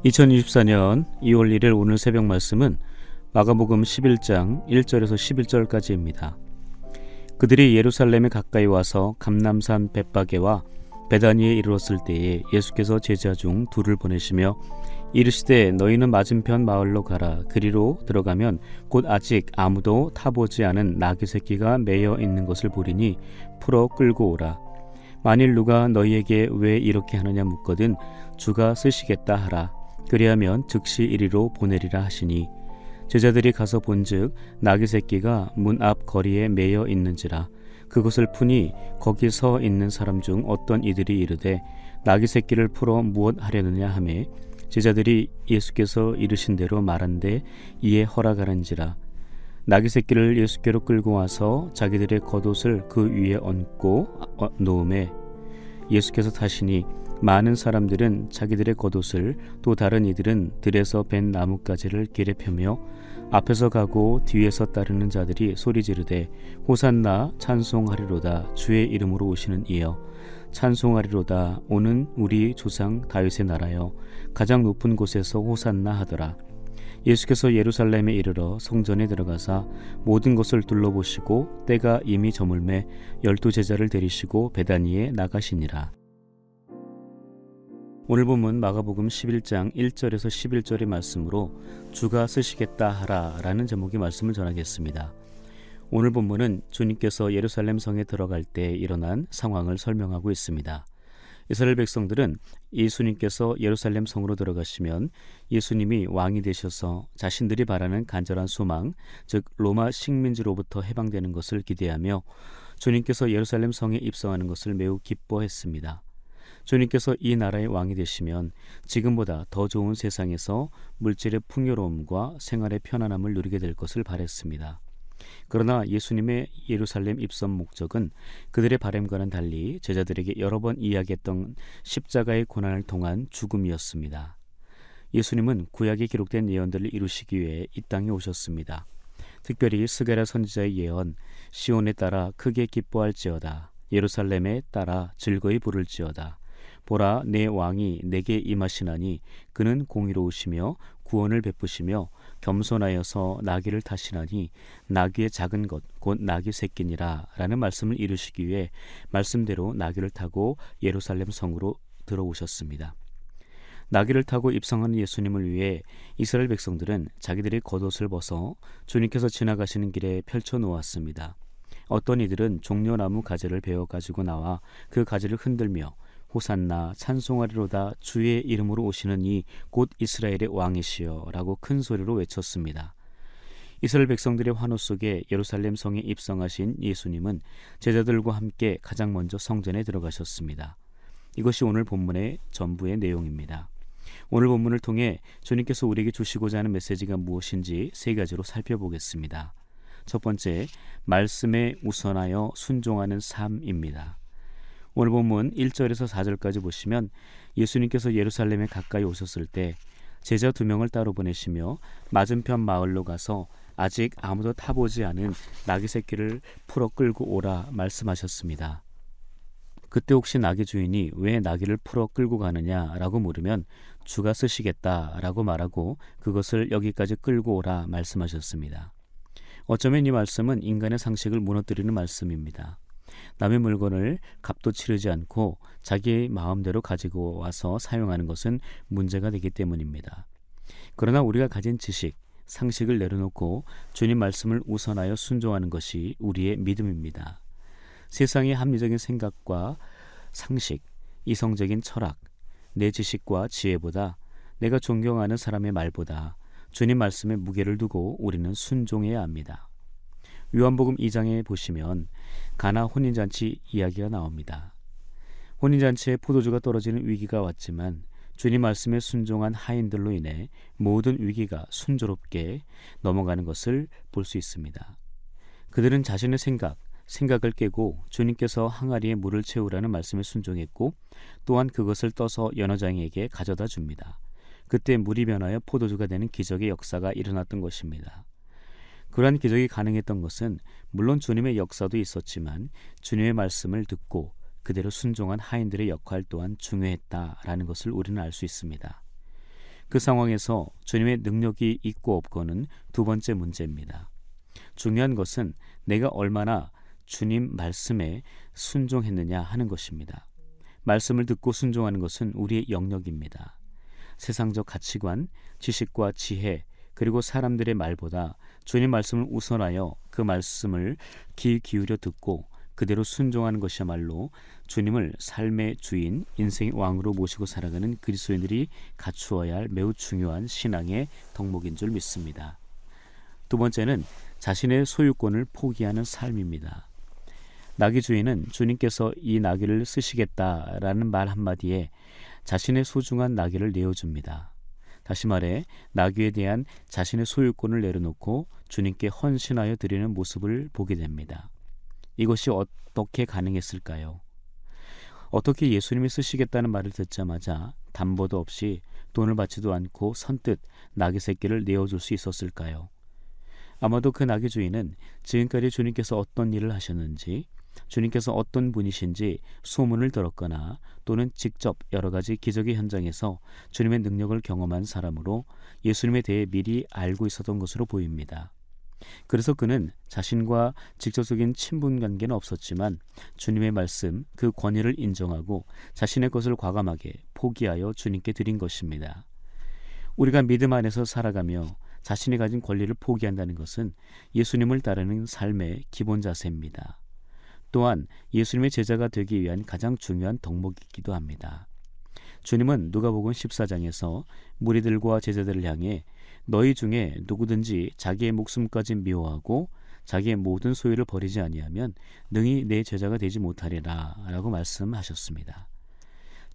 2024년 2월 1일 오늘 새벽 말씀은 마가복음 11장 1절에서 11절까지입니다. 그들이 예루살렘에 가까이 와서 감람산 벳바게와 베다니에 이르렀을 때에 예수께서 제자 중 둘을 보내시며 이르시되 너희는 맞은편 마을로 가라. 그리로 들어가면 곧 아직 아무도 타보지 않은 나귀 새끼가 매여 있는 것을 보리니 풀어 끌고 오라. 만일 누가 너희에게 왜 이렇게 하느냐 묻거든 주가 쓰시겠다 하라. 그리하면 즉시 이리로 보내리라 하시니 제자들이 가서 본즉 나귀 새끼가 문 앞 거리에 매여 있는지라. 그것을 푸니 거기 서 있는 사람 중 어떤 이들이 이르되 나귀 새끼를 풀어 무엇 하려느냐 하매 제자들이 예수께서 이르신 대로 말한데 이에 허락하는지라. 나귀 새끼를 예수께로 끌고 와서 자기들의 겉옷을 그 위에 얹고 놓음에 예수께서 타시니 많은 사람들은 자기들의 겉옷을 또 다른 이들은 들에서 벤 나뭇가지를 길에 펴며 앞에서 가고 뒤에서 따르는 자들이 소리 지르되 호산나 찬송하리로다. 주의 이름으로 오시는 이여 찬송하리로다. 오는 우리 조상 다윗의 나라여 가장 높은 곳에서 호산나 하더라. 예수께서 예루살렘에 이르러 성전에 들어가사 모든 것을 둘러보시고 때가 이미 저물매 12 제자를 데리시고 베다니에 나가시니라. 오늘 본문 마가복음 11장 1절에서 11절의 말씀으로 주가 쓰시겠다 하라 라는 제목의 말씀을 전하겠습니다. 오늘 본문은 주님께서 예루살렘 성에 들어갈 때 일어난 상황을 설명하고 있습니다. 이스라엘 백성들은 예수님께서 예루살렘 성으로 들어가시면 예수님이 왕이 되셔서 자신들이 바라는 간절한 소망, 즉 로마 식민지로부터 해방되는 것을 기대하며 주님께서 예루살렘 성에 입성하는 것을 매우 기뻐했습니다. 주님께서 이 나라의 왕이 되시면 지금보다 더 좋은 세상에서 물질의 풍요로움과 생활의 편안함을 누리게 될 것을 바랬습니다. 그러나 예수님의 예루살렘 입성 목적은 그들의 바람과는 달리 제자들에게 여러 번 이야기했던 십자가의 고난을 통한 죽음이었습니다. 예수님은 구약에 기록된 예언들을 이루시기 위해 이 땅에 오셨습니다. 특별히 스가랴 선지자의 예언, 시온에 따라 크게 기뻐할지어다. 예루살렘에 따라 즐거이 부를지어다. 보라, 내 왕이 내게 임하시나니 그는 공의로우시며 구원을 베푸시며 겸손하여서 나귀를 타시나니 나귀의 작은 것 곧 나귀 새끼니라 라는 말씀을 이루시기 위해 말씀대로 나귀를 타고 예루살렘 성으로 들어오셨습니다. 나귀를 타고 입성하는 예수님을 위해 이스라엘 백성들은 자기들의 겉옷을 벗어 주님께서 지나가시는 길에 펼쳐 놓았습니다. 어떤 이들은 종려나무 가지를 베어 가지고 나와 그 가지를 흔들며 호산나 찬송하리로다. 주의 이름으로 오시는 이 곧 이스라엘의 왕이시여 라고 큰 소리로 외쳤습니다. 이스라엘 백성들의 환호 속에 예루살렘 성에 입성하신 예수님은 제자들과 함께 가장 먼저 성전에 들어가셨습니다. 이것이 오늘 본문의 전부의 내용입니다. 오늘 본문을 통해 주님께서 우리에게 주시고자 하는 메시지가 무엇인지 세 가지로 살펴보겠습니다. 첫 번째, 말씀에 우선하여 순종하는 삶입니다. 오늘 본문 1절에서 4절까지 보시면 예수님께서 예루살렘에 가까이 오셨을 때 제자 2명을 따로 보내시며 맞은편 마을로 가서 아직 아무도 타보지 않은 나귀 새끼를 풀어 끌고 오라 말씀하셨습니다. 그때 혹시 나귀 주인이 왜 나귀를 풀어 끌고 가느냐라고 물으면 주가 쓰시겠다라고 말하고 그것을 여기까지 끌고 오라 말씀하셨습니다. 어쩌면 이 말씀은 인간의 상식을 무너뜨리는 말씀입니다. 남의 물건을 값도 치르지 않고 자기 마음대로 가지고 와서 사용하는 것은 문제가 되기 때문입니다. 그러나 우리가 가진 지식, 상식을 내려놓고 주님 말씀을 우선하여 순종하는 것이 우리의 믿음입니다. 세상의 합리적인 생각과 상식, 이성적인 철학, 내 지식과 지혜보다 내가 존경하는 사람의 말보다 주님 말씀에 무게를 두고 우리는 순종해야 합니다. 요한복음 2장에 보시면 가나 혼인잔치 이야기가 나옵니다. 혼인잔치에 포도주가 떨어지는 위기가 왔지만 주님 말씀에 순종한 하인들로 인해 모든 위기가 순조롭게 넘어가는 것을 볼 수 있습니다. 그들은 자신의 생각을 깨고 주님께서 항아리에 물을 채우라는 말씀에 순종했고 또한 그것을 떠서 연회장에게 가져다 줍니다. 그때 물이 변하여 포도주가 되는 기적의 역사가 일어났던 것입니다. 그러한 기적이 가능했던 것은 물론 주님의 역사도 있었지만 주님의 말씀을 듣고 그대로 순종한 하인들의 역할 또한 중요했다라는 것을 우리는 알 수 있습니다. 그 상황에서 주님의 능력이 있고 없고는 두 번째 문제입니다. 중요한 것은 내가 얼마나 주님 말씀에 순종했느냐 하는 것입니다. 말씀을 듣고 순종하는 것은 우리의 영역입니다. 세상적 가치관, 지식과 지혜, 그리고 사람들의 말보다 주님 말씀을 우선하여 그 말씀을 귀 기울여 듣고 그대로 순종하는 것이야말로 주님을 삶의 주인, 인생의 왕으로 모시고 살아가는 그리스도인들이 갖추어야 할 매우 중요한 신앙의 덕목인 줄 믿습니다. 두 번째는 자신의 소유권을 포기하는 삶입니다. 나귀 주인은 주님께서 이 나귀를 쓰시겠다라는 말 한마디에 자신의 소중한 나귀를 내어줍니다. 다시 말해 나귀에 대한 자신의 소유권을 내려놓고 주님께 헌신하여 드리는 모습을 보게 됩니다. 이것이 어떻게 가능했을까요? 어떻게 예수님이 쓰시겠다는 말을 듣자마자 담보도 없이 돈을 받지도 않고 선뜻 나귀 새끼를 내어줄 수 있었을까요? 아마도 그 나귀 주인은 지금까지 주님께서 어떤 일을 하셨는지, 주님께서 어떤 분이신지 소문을 들었거나 또는 직접 여러 가지 기적의 현장에서 주님의 능력을 경험한 사람으로 예수님에 대해 미리 알고 있었던 것으로 보입니다. 그래서 그는 자신과 직접적인 친분 관계는 없었지만 주님의 말씀, 그 권위를 인정하고 자신의 것을 과감하게 포기하여 주님께 드린 것입니다. 우리가 믿음 안에서 살아가며 자신이 가진 권리를 포기한다는 것은 예수님을 따르는 삶의 기본 자세입니다. 또한 예수님의 제자가 되기 위한 가장 중요한 덕목이기도 합니다. 주님은 누가복음 14장에서 무리들과 제자들을 향해 너희 중에 누구든지 자기의 목숨까지 미워하고 자기의 모든 소유를 버리지 아니하면 능히 내 제자가 되지 못하리라 라고 말씀하셨습니다.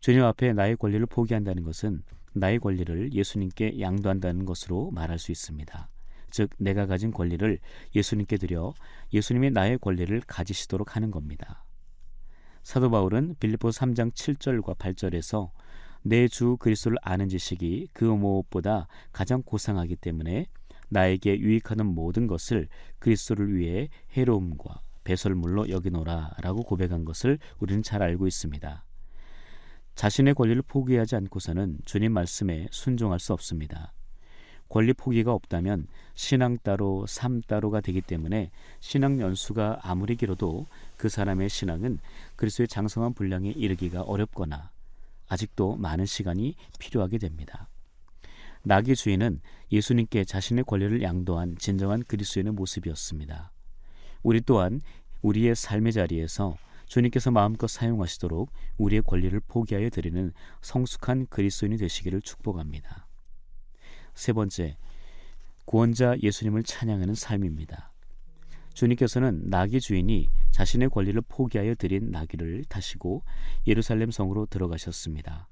주님 앞에 나의 권리를 포기한다는 것은 나의 권리를 예수님께 양도한다는 것으로 말할 수 있습니다. 즉 내가 가진 권리를 예수님께 드려 예수님이 나의 권리를 가지시도록 하는 겁니다. 사도 바울은 빌립보서 3장 7절과 8절에서 내 주 그리스도를 아는 지식이 그 무엇보다 가장 고상하기 때문에 나에게 유익하는 모든 것을 그리스도를 위해 해로움과 배설물로 여기노라 라고 고백한 것을 우리는 잘 알고 있습니다. 자신의 권리를 포기하지 않고서는 주님 말씀에 순종할 수 없습니다. 권리 포기가 없다면 신앙 따로 삶 따로가 되기 때문에 신앙 연수가 아무리 길어도 그 사람의 신앙은 그리스도의 장성한 분량에 이르기가 어렵거나 아직도 많은 시간이 필요하게 됩니다. 나귀 주인은 예수님께 자신의 권리를 양도한 진정한 그리스도인의 모습이었습니다. 우리 또한 우리의 삶의 자리에서 주님께서 마음껏 사용하시도록 우리의 권리를 포기하여 드리는 성숙한 그리스도인이 되시기를 축복합니다. 세 번째, 구원자 예수님을 찬양하는 삶입니다. 주님께서는 나귀 주인이 자신의 권리를 포기하여 드린 나귀를 타시고 예루살렘 성으로 들어가셨습니다.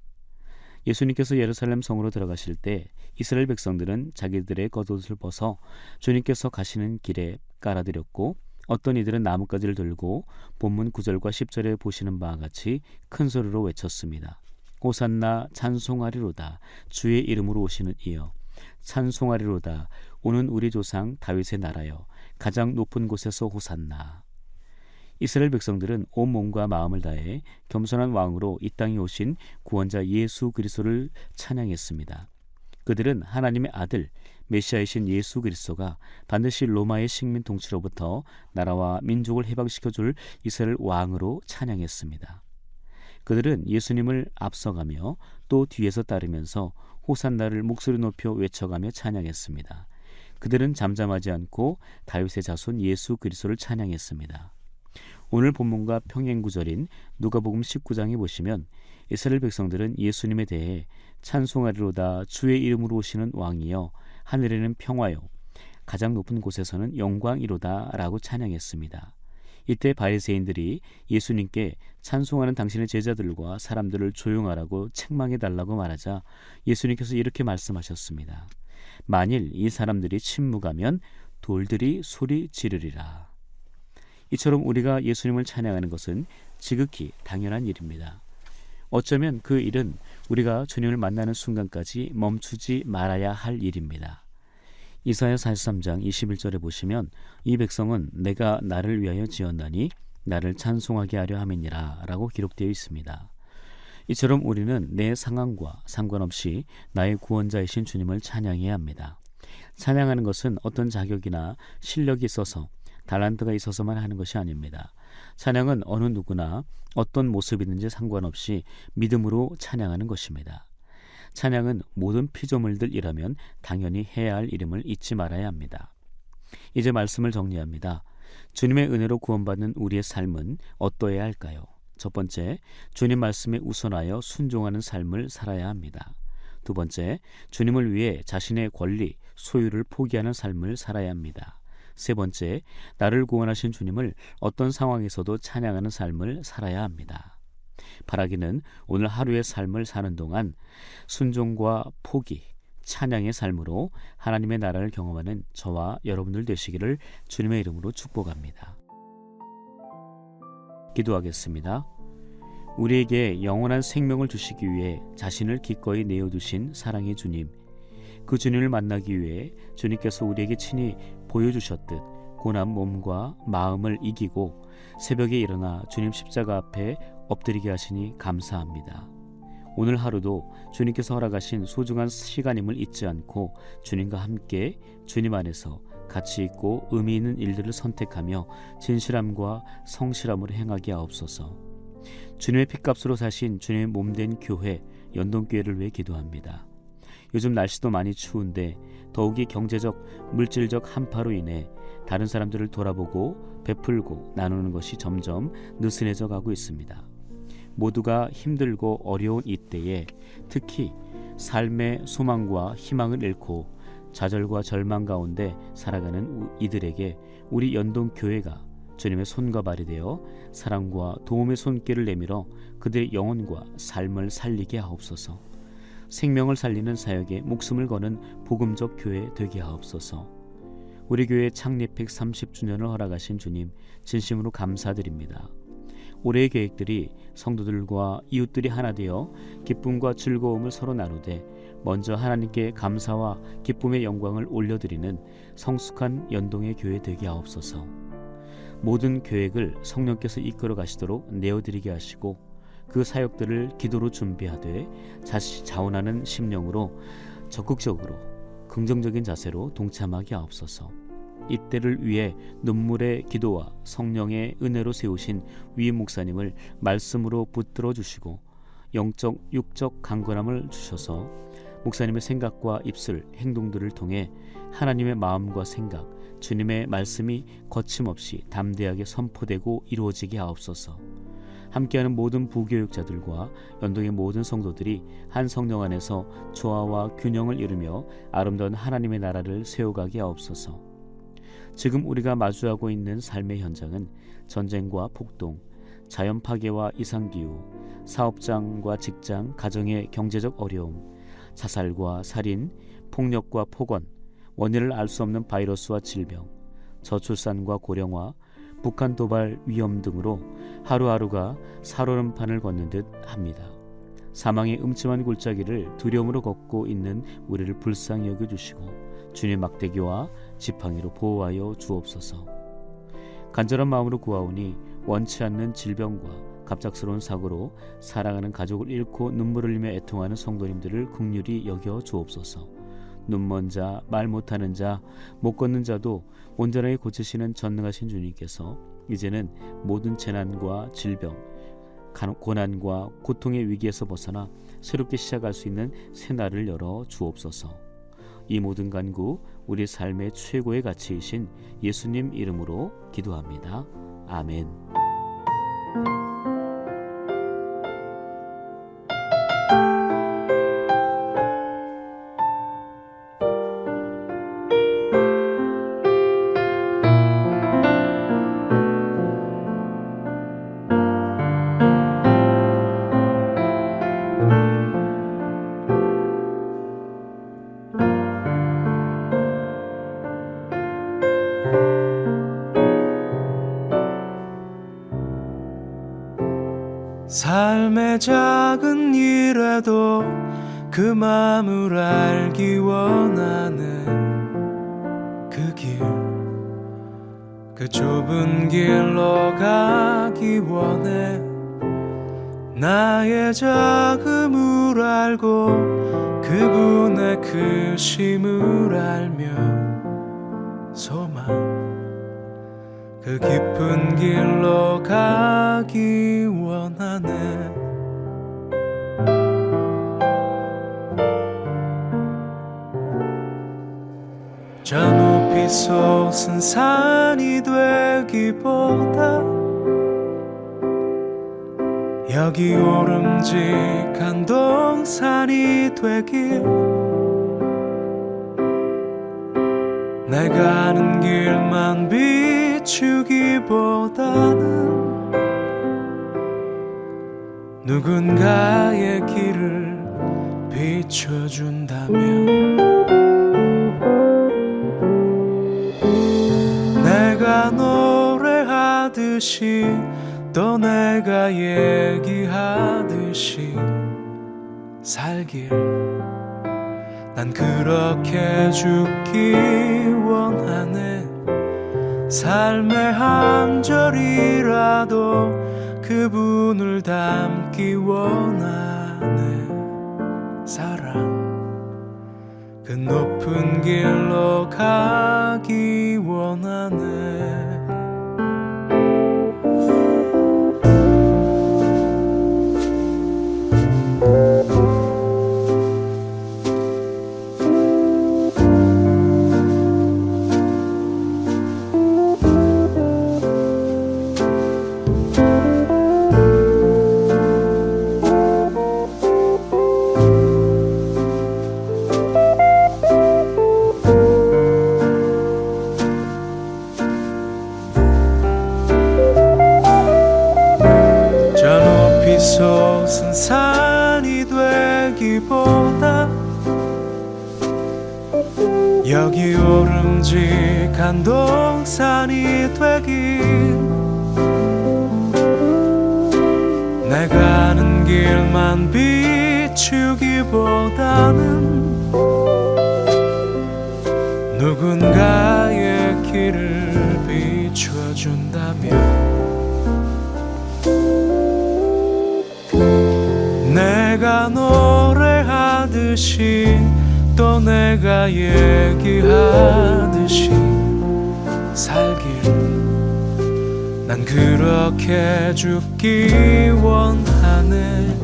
예수님께서 예루살렘 성으로 들어가실 때 이스라엘 백성들은 자기들의 겉옷을 벗어 주님께서 가시는 길에 깔아드렸고 어떤 이들은 나뭇가지를 들고 본문 9절과 10절에 보시는 바와 같이 큰 소리로 외쳤습니다. 호산나 찬송하리로다 주의 이름으로 오시는 이여 찬송하리로다 오는 우리 조상 다윗의 나라여 가장 높은 곳에서 호산나. 이스라엘 백성들은 온 몸과 마음을 다해 겸손한 왕으로 이 땅에 오신 구원자 예수 그리스도를 찬양했습니다. 그들은 하나님의 아들 메시아이신 예수 그리스도가 반드시 로마의 식민 통치로부터 나라와 민족을 해방시켜줄 이스라엘 왕으로 찬양했습니다. 그들은 예수님을 앞서가며 또 뒤에서 따르면서 호산나를 목소리 높여 외쳐가며 찬양했습니다. 그들은 잠잠하지 않고 다윗의 자손 예수 그리스도를 찬양했습니다. 오늘 본문과 평행구절인 누가복음 19장에 보시면 이스라엘 백성들은 예수님에 대해 찬송하리로다 주의 이름으로 오시는 왕이여 하늘에는 평화요 가장 높은 곳에서는 영광이로다 라고 찬양했습니다. 이때 바리새인들이 예수님께 찬송하는 당신의 제자들과 사람들을 조용하라고 책망해달라고 말하자 예수님께서 이렇게 말씀하셨습니다. 만일 이 사람들이 침묵하면 돌들이 소리 지르리라. 이처럼 우리가 예수님을 찬양하는 것은 지극히 당연한 일입니다. 어쩌면 그 일은 우리가 주님을 만나는 순간까지 멈추지 말아야 할 일입니다. 이사야 43장 21절에 보시면 이 백성은 내가 나를 위하여 지었나니 나를 찬송하게 하려 함이니라 라고 기록되어 있습니다. 이처럼 우리는 내 상황과 상관없이 나의 구원자이신 주님을 찬양해야 합니다. 찬양하는 것은 어떤 자격이나 실력이 있어서 달란트가 있어서만 하는 것이 아닙니다. 찬양은 어느 누구나 어떤 모습이든지 상관없이 믿음으로 찬양하는 것입니다. 찬양은 모든 피조물들이라면 당연히 해야 할 일임을 잊지 말아야 합니다. 이제 말씀을 정리합니다. 주님의 은혜로 구원받는 우리의 삶은 어떠해야 할까요? 첫 번째, 주님 말씀에 우선하여 순종하는 삶을 살아야 합니다. 두 번째, 주님을 위해 자신의 권리, 소유를 포기하는 삶을 살아야 합니다. 세 번째, 나를 구원하신 주님을 어떤 상황에서도 찬양하는 삶을 살아야 합니다. 바라기는 오늘 하루의 삶을 사는 동안 순종과 포기, 찬양의 삶으로 하나님의 나라를 경험하는 저와 여러분들 되시기를 주님의 이름으로 축복합니다. 기도하겠습니다. 우리에게 영원한 생명을 주시기 위해 자신을 기꺼이 내어두신 사랑의 주님, 그 주님을 만나기 위해 주님께서 우리에게 친히 보여주셨듯 고난 몸과 마음을 이기고 새벽에 일어나 주님 십자가 앞에 엎드리게 하시니 감사합니다. 오늘 하루도 주님께서 허락하신 소중한 시간임을 잊지 않고 주님과 함께 주님 안에서 가치 있고 의미 있는 일들을 선택하며 진실함과 성실함으로 행하게 하옵소서. 주님의 핏값으로 사신 주님의 몸된 교회, 연동교회를 위해 기도합니다. 요즘 날씨도 많이 추운데 더욱이 경제적, 물질적 한파로 인해 다른 사람들을 돌아보고 베풀고 나누는 것이 점점 느슨해져 가고 있습니다. 모두가 힘들고 어려운 이때에 특히 삶의 소망과 희망을 잃고 좌절과 절망 가운데 살아가는 이들에게 우리 연동교회가 주님의 손과 발이 되어 사랑과 도움의 손길을 내밀어 그들의 영혼과 삶을 살리게 하옵소서. 생명을 살리는 사역에 목숨을 거는 복음적 교회 되게 하옵소서. 우리 교회 창립 130주년을 허락하신 주님 진심으로 감사드립니다. 올해의 계획들이 성도들과 이웃들이 하나 되어 기쁨과 즐거움을 서로 나누되 먼저 하나님께 감사와 기쁨의 영광을 올려드리는 성숙한 연동의 교회 되게 하옵소서. 모든 계획을 성령께서 이끌어 가시도록 내어드리게 하시고 그 사역들을 기도로 준비하되 자원하는 심령으로 적극적으로 긍정적인 자세로 동참하게 하옵소서. 이때를 위해 눈물의 기도와 성령의 은혜로 세우신 위임 목사님을 말씀으로 붙들어 주시고 영적 육적 강건함을 주셔서 목사님의 생각과 입술 행동들을 통해 하나님의 마음과 생각 주님의 말씀이 거침없이 담대하게 선포되고 이루어지게 하옵소서. 함께하는 모든 부교육자들과 연동의 모든 성도들이 한 성령 안에서 조화와 균형을 이루며 아름다운 하나님의 나라를 세워가게 하옵소서. 지금 우리가 마주하고 있는 삶의 현장은 전쟁과 폭동, 자연 파괴와 이상기후, 사업장과 직장, 가정의 경제적 어려움, 자살과 살인, 폭력과 폭언, 원인을 알 수 없는 바이러스와 질병, 저출산과 고령화, 북한 도발 위험 등으로 하루하루가 살얼음판을 걷는 듯 합니다. 사망의 음침한 골짜기를 두려움으로 걷고 있는 우리를 불쌍히 여겨주시고 주님의 막대기와 지팡이로 보호하여 주옵소서. 간절한 마음으로 구하오니 원치 않는 질병과 갑작스러운 사고로 사랑하는 가족을 잃고 눈물을 흘리며 애통하는 성도님들을 긍휼히 여겨 주옵소서. 눈먼 자, 말 못하는 자, 못 걷는 자도 온전하게 고치시는 전능하신 주님께서 이제는 모든 재난과 질병, 고난과 고통의 위기에서 벗어나 새롭게 시작할 수 있는 새 날을 열어 주옵소서. 이 모든 간구 우리 삶의 최고의 가치이신 예수님 이름으로 기도합니다. 아멘. 삶의 작은 일에도 그 마음을 알기 원하는 그 길, 그 좁은 길로 가기 원해. 나의 작음을 알고 그분의 크심을 알며 소망 그 깊은 길로 가기 원하네. 저 높이 솟은 산이 되기보다 여기 오름직한 동산이 되길 내가 아는 길만 비추기보다는 누군가의 길을 비춰준다면 내가 노래하듯이 또 내가 얘기하듯이 살길 난 그렇게 죽기 원하네. 삶의 한 절이라도 그분을 닮기 원하네. 사랑 그 높은 길로 가기 원하네. 솟은 산이 되기보다 여기 오름직한 동산이 되길 내가 아는 길만 비추기보다는 누군가의 길을 비춰준다면 내가 노래하듯이 또 내가 얘기하듯이 살길 난 그렇게 죽기 원하네.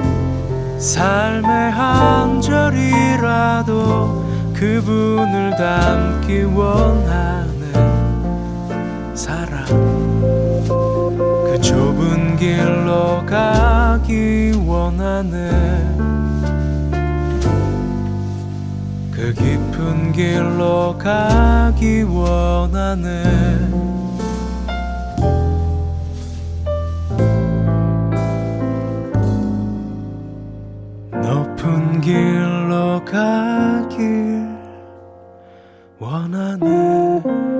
삶의 한 절이라도 그분을 닮기 원하네. 사랑 그 좁은 길로 가기 원하네. 그 깊은 길로 가기 원하네. 높은 길로 가길 원하네.